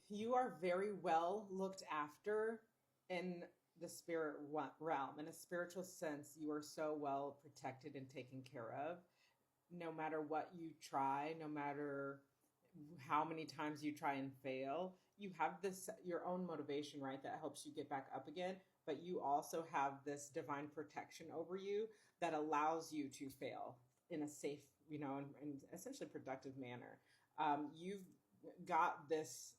You are very well looked after in the spirit realm. In a spiritual sense, you are so well protected and taken care of. No matter what you try, no matter how many times you try and fail, you have this your own motivation, right? That helps you get back up again. But you also have this divine protection over you that allows you to fail in a safe, and essentially productive manner. You've got this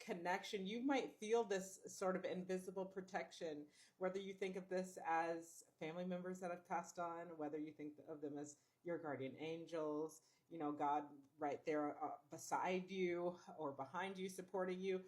connection. You might feel this sort of invisible protection, whether you think of this as family members that have passed on, whether you think of them as your guardian angels, God right there beside you or behind you, supporting you.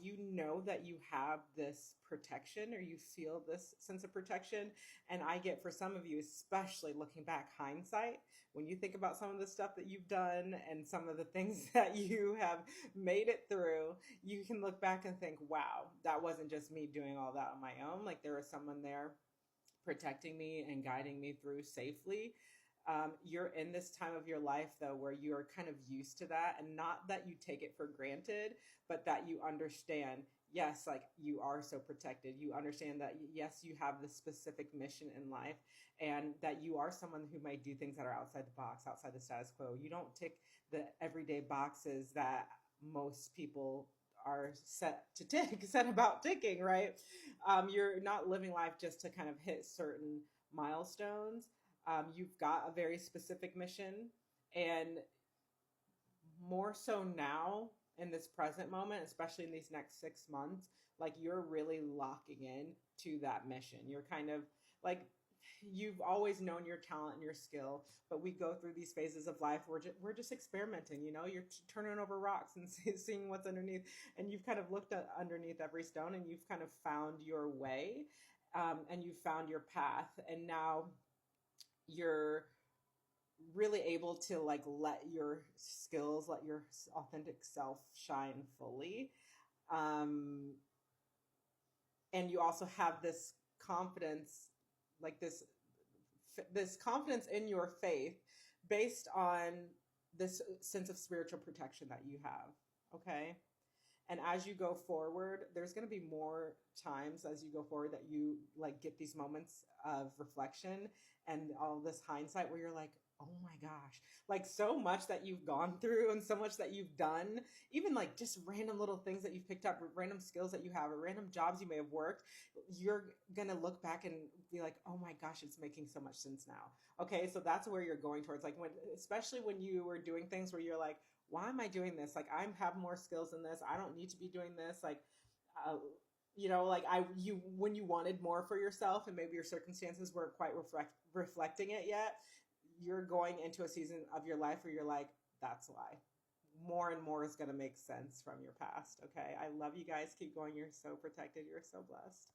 You know that you have this protection, or you feel this sense of protection. And I get, for some of you, especially looking back, hindsight, when you think about some of the stuff that you've done and some of the things that you have made it through, you can look back and think, wow, that wasn't just me doing all that on my own. Like, there was someone there protecting me and guiding me through safely. You're in this time of your life, though, where you're kind of used to that, and not that you take it for granted, but that you understand, yes, like, you are so protected. You understand that, yes, you have this specific mission in life, and that you are someone who might do things that are outside the box, outside the status quo. You don't tick the everyday boxes that most people are set to tick, set about ticking, right? You're not living life just to kind of hit certain milestones. You've got a very specific mission, and more so now in this present moment, especially in these next 6 months, like, you're really locking in to that mission. You're kind of like, you've always known your talent and your skill, but we go through these phases of life where we're just experimenting. You're turning over rocks and seeing what's underneath, and you've kind of looked at underneath every stone, and you've kind of found your way, and you've found your path, and now you're really able to, like, let your skills, let your authentic self shine fully. um and you also have this confidence, like, this confidence in your faith, based on this sense of spiritual protection that you have. Okay. And as you go forward, there's going to be more times as you go forward that you, like, get these moments of reflection and all this hindsight where you're like, oh my gosh, like, so much that you've gone through and so much that you've done, even like just random little things that you've picked up, random skills that you have, or random jobs you may have worked. You're going to look back and be like, oh my gosh, it's making so much sense now. Okay. So that's where you're going towards, like, especially when you were doing things where you're like, why am I doing this? Like, I have more skills than this. I don't need to be doing this. Like, uh, like, when you wanted more for yourself and maybe your circumstances weren't quite reflecting it yet, you're going into a season of your life where you're like, that's why. More and more is going to make sense from your past. Okay. I love you guys. Keep going. You're so protected. You're so blessed.